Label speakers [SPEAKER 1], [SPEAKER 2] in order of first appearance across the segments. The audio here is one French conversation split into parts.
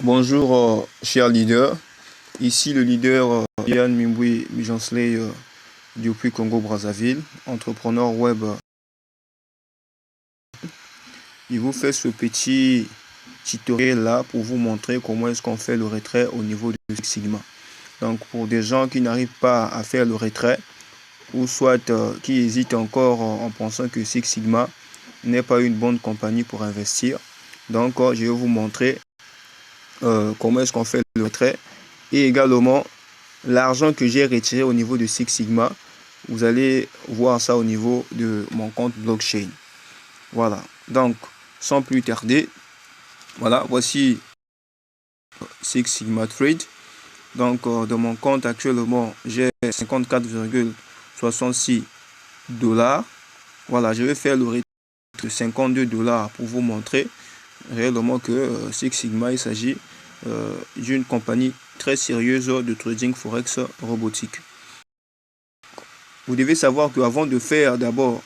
[SPEAKER 1] Bonjour, cher leader. Ici le leader Yann Mimbui Mijansley depuis Congo-Brazzaville, entrepreneur web. Il vous fait ce petit tutoriel là pour vous montrer comment est-ce qu'on fait le retrait au niveau de Six Sigma. Donc pour des gens qui n'arrivent pas à faire le retrait ou soit qui hésitent encore en pensant que Six Sigma n'est pas une bonne compagnie pour investir. Donc je vais vous montrer comment est-ce qu'on fait le retrait et également l'argent que j'ai retiré au niveau de Six Sigma. Vous allez voir ça au niveau de mon compte blockchain. Voilà, donc sans plus tarder, voilà, voici Six Sigma Trade. Donc de mon compte actuellement j'ai 54,66 $. Voilà, je vais faire le retrait de 52 $ pour vous montrer réellement que Six Sigma, il s'agit d'une compagnie très sérieuse de trading forex robotique. Vous devez savoir qu'avant de faire d'abord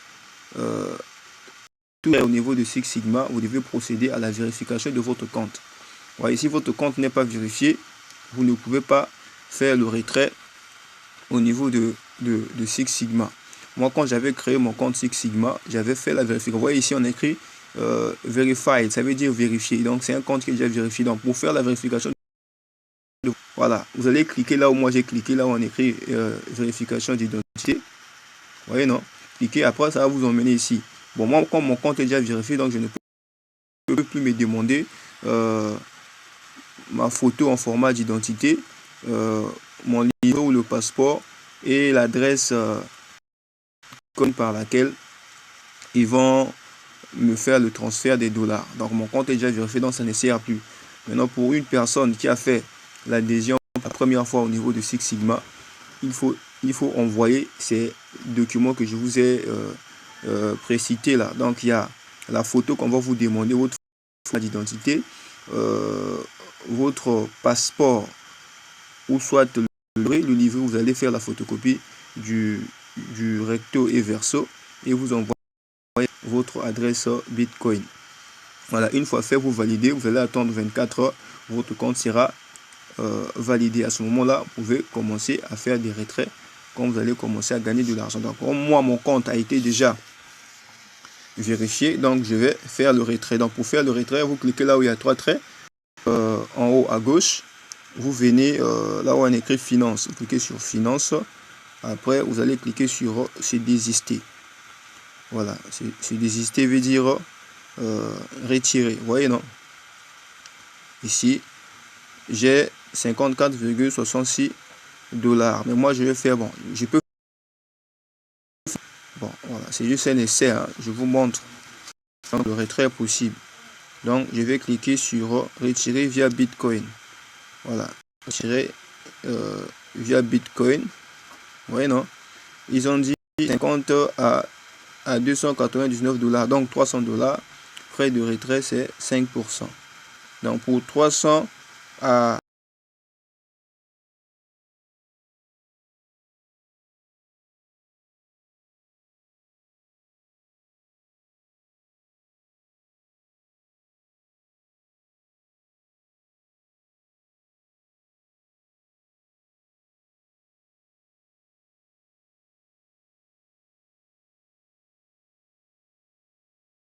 [SPEAKER 1] tout au niveau de Six Sigma, vous devez procéder à la vérification de votre compte. Voyez, si votre compte n'est pas vérifié, vous ne pouvez pas faire le retrait au niveau de Six Sigma. Moi, quand j'avais créé mon compte Six Sigma, j'avais fait la vérification. Vous voyez ici, on écrit verified, ça veut dire vérifier. Donc, c'est un compte que j'ai vérifié. Donc, pour faire la vérification, voilà, vous allez cliquer là où moi j'ai cliqué, là où on écrit vérification d'identité. Vous voyez, non? Cliquez, après, ça va vous emmener ici. Bon, moi, comme mon compte est déjà vérifié, donc je ne peux plus me demander ma photo en format d'identité, mon livre ou le passeport et l'adresse par laquelle ils vont me faire le transfert des dollars. Donc mon compte est déjà vérifié, donc ça ne sert plus. Maintenant, pour une personne qui a fait l'adhésion la première fois au niveau de Six Sigma, il faut envoyer ces documents que je vous ai précités là. Donc il y a la photo qu'on va vous demander, votre photo d'identité, votre passeport ou soit le livret, vous allez faire la photocopie du recto et verso et vous envoyez votre adresse Bitcoin. Voilà, une fois fait, vous validez, vous allez attendre 24 heures, votre compte sera validé. À ce moment-là, vous pouvez commencer à faire des retraits quand vous allez commencer à gagner de l'argent. Donc, moi, mon compte a été déjà vérifié, donc je vais faire le retrait. Donc, pour faire le retrait, vous cliquez là où il y a 3 traits, en haut à gauche, vous venez là où on écrit finance, vous cliquez sur finance, après vous allez cliquer sur c'est désister. Voilà, c'est désister veut dire retirer, vous voyez, non? Ici, j'ai 54,66 $. Mais moi, je vais faire, bon, je peux, bon, voilà, c'est juste un essai, hein. Je vous montre le retrait possible. Donc, je vais cliquer sur retirer via Bitcoin. Voilà, retirer via Bitcoin. Vous voyez, non? Ils ont dit 50 à 299 $, donc 300 $. Frais de retrait, c'est 5%. Donc, pour 300 à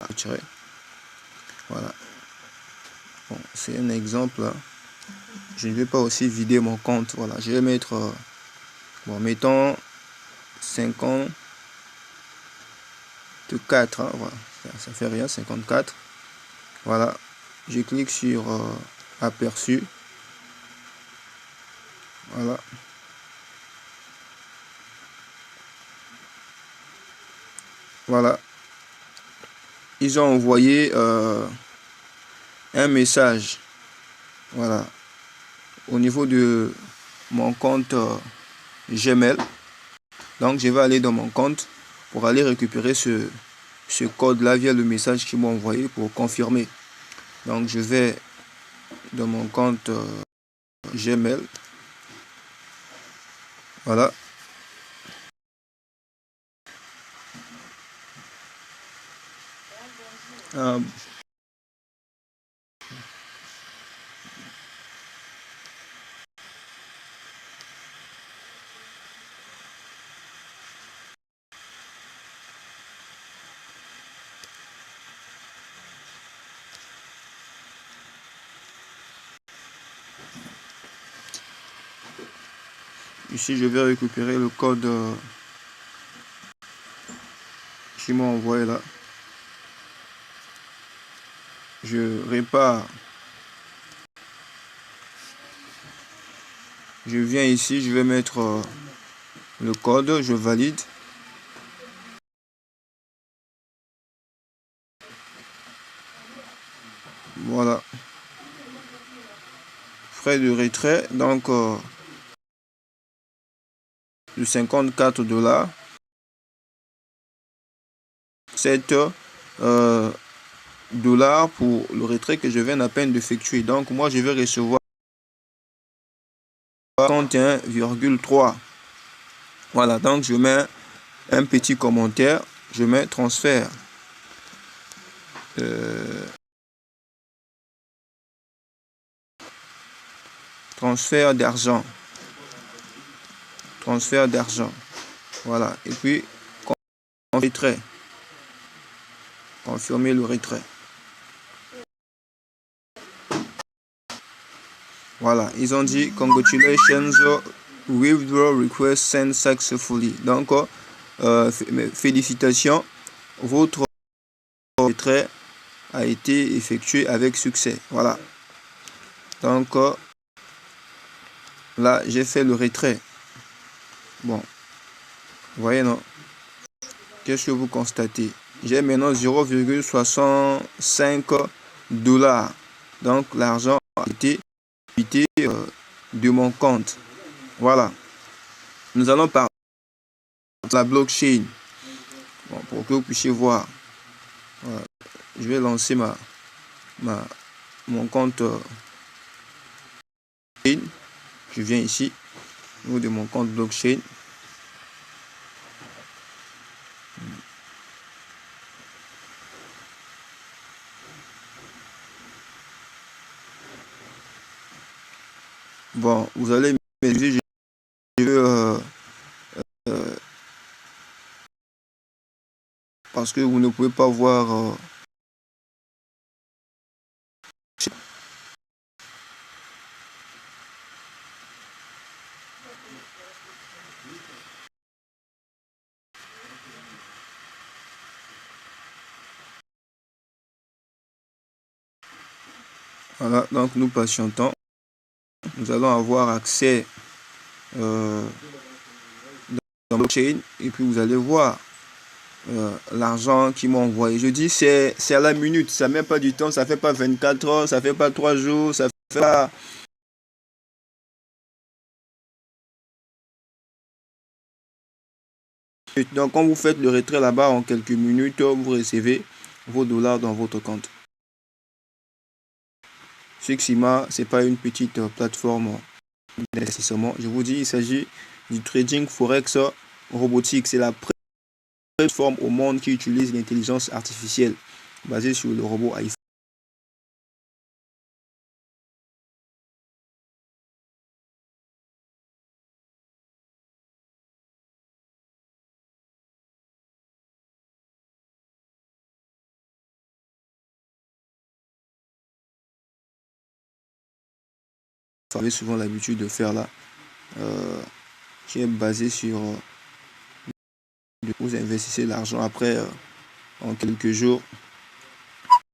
[SPEAKER 1] retirer. Voilà. Bon, c'est un exemple. Je ne vais pas aussi vider mon compte. Voilà, je vais mettre, bon, mettons 54. Hein, voilà, ça fait rien, 54. Voilà, je clique sur aperçu. Voilà. Voilà. Ils ont envoyé un message. Voilà. Au niveau de mon compte Gmail. Donc, je vais aller dans mon compte pour aller récupérer ce code-là via le message qu'ils m'ont envoyé pour confirmer. Donc, je vais dans mon compte Gmail. Voilà. Ici, je vais récupérer le code qui m'a envoyé là. Je répare. Je viens ici, je vais mettre le code, je valide. Voilà. Frais de retrait, donc de 54 $. 7 dollars pour le retrait que je viens à peine d'effectuer. Donc moi je vais recevoir 31,3. Voilà, donc je mets un petit commentaire, je mets transfert. Transfert d'argent. Transfert d'argent. Voilà. Et puis retrait. Confirmer le retrait. Voilà, ils ont dit congratulations, withdraw request sent successfully. Donc félicitations, votre retrait a été effectué avec succès. Voilà. Donc là, j'ai fait le retrait. Bon, vous voyez, non? Qu'est-ce que vous constatez? J'ai maintenant 0,65 $. Donc l'argent a été débité de mon compte. Voilà. Nous allons parler de la blockchain. Bon, pour que vous puissiez voir. Voilà. Je vais lancer mon compte. Je viens ici, au niveau de mon compte blockchain. Bon, vous allez m'excuser, je veux parce que vous ne pouvez pas voir. Voilà, donc nous patientons. Nous allons avoir accès dans la blockchain et puis vous allez voir l'argent qu'ils m'ont envoyé. Je dis c'est à la minute, ça ne met pas du temps, ça ne fait pas 24 heures, ça ne fait pas 3 jours, ça fait pas. Donc quand vous faites le retrait là-bas en quelques minutes, vous recevez vos dollars dans votre compte. Sixima, c'est pas une petite plateforme d'investissement. Je vous dis, il s'agit du trading forex robotique. C'est la plateforme au monde qui utilise l'intelligence artificielle basée sur le robot iPhone. Vous avez souvent l'habitude de faire là, qui est basé sur vous investissez l'argent après en quelques jours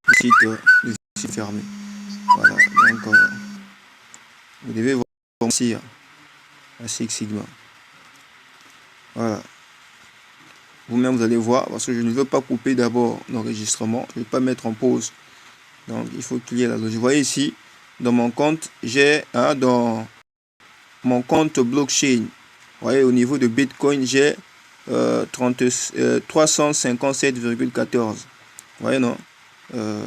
[SPEAKER 1] le site est fermé. Voilà, donc vous devez voir à Six Sigma. Voilà. Vous-même vous allez voir parce que je ne veux pas couper d'abord l'enregistrement, je ne vais pas mettre en pause. Donc il faut qu'il y ait la logique. Vous voyez ici, dans mon compte, j'ai dans mon compte blockchain, vous voyez au niveau de Bitcoin, j'ai 357,14. Vous voyez non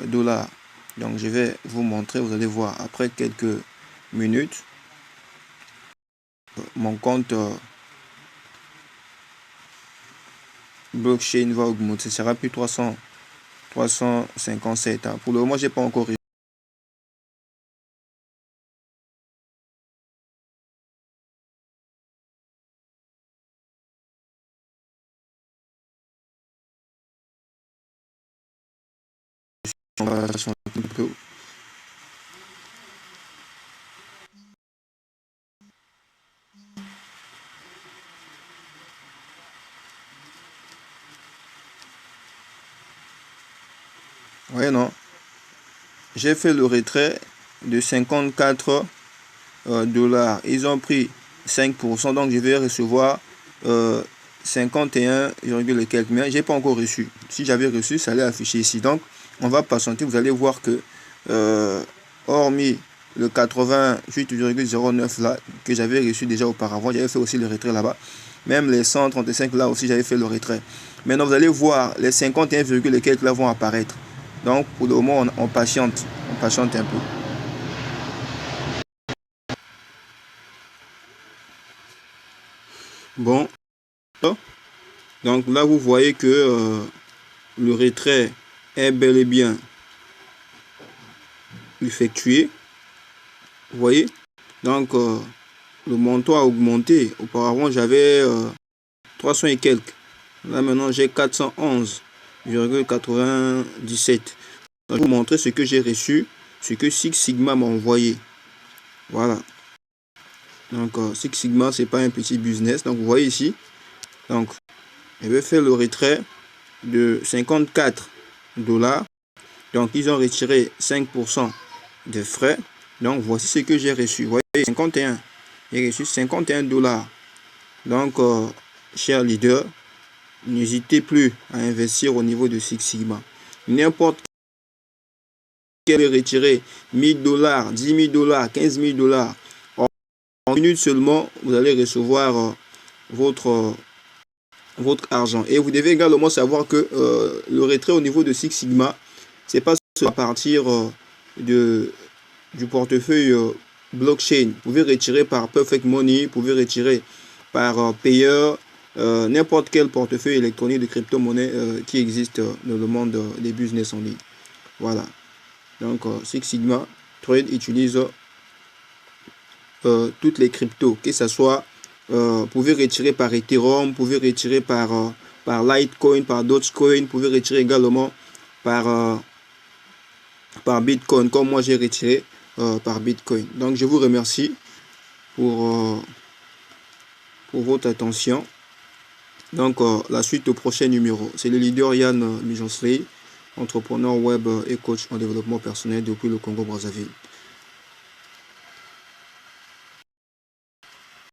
[SPEAKER 1] dollars. Donc je vais vous montrer, vous allez voir après quelques minutes, mon compte blockchain va augmenter, ce sera plus 357. Pour le moment, j'ai pas encore Vous voyez, non? J'ai fait le retrait de 54 dollars. Ils ont pris 5%, donc je vais recevoir 51, et quelques. Mais j'ai pas encore reçu. Si j'avais reçu, ça allait afficher ici. Donc, on va patienter. Vous allez voir que, hormis le 88,09 là, que j'avais reçu déjà auparavant, j'avais fait aussi le retrait là-bas. Même les 135 là aussi, j'avais fait le retrait. Maintenant, vous allez voir, les 51, et quelques là vont apparaître. Donc, pour le moment, on patiente. On patiente un peu. Bon. Donc là, vous voyez que le retrait est bel et bien effectué. Vous voyez? Donc, le montant a augmenté. Auparavant, j'avais 300 et quelques. Là, maintenant, j'ai 411,97. Donc, je vais vous montrer ce que j'ai reçu, ce que Six Sigma m'a envoyé. Voilà. Donc, Six Sigma, c'est pas un petit business. Donc, vous voyez ici. Donc, je vais faire le retrait de 54 dollars. Donc, ils ont retiré 5% de frais. Donc, voici ce que j'ai reçu. Vous voyez, 51. J'ai reçu 51 dollars. Donc, chers leaders, n'hésitez plus à investir au niveau de Six Sigma. N'importe quel retirer 1000 dollars, 10 000 dollars, 15 000 dollars. En minute seulement, vous allez recevoir votre argent. Et vous devez également savoir que le retrait au niveau de Six Sigma, c'est pas à partir du portefeuille blockchain. Vous pouvez retirer par Perfect Money, vous pouvez retirer par Payer, n'importe quel portefeuille électronique de crypto-monnaie qui existe dans le monde des business en ligne. Voilà. Donc, Six Sigma Trade utilise toutes les cryptos, que ce soit, vous pouvez retirer par Ethereum, vous pouvez retirer par Litecoin, par Dogecoin, vous pouvez retirer également par Bitcoin, comme moi j'ai retiré par Bitcoin. Donc, je vous remercie pour votre attention. Donc, la suite au prochain numéro. C'est le leader Yann Mijonsley, entrepreneur web et coach en développement personnel depuis le Congo-Brazzaville.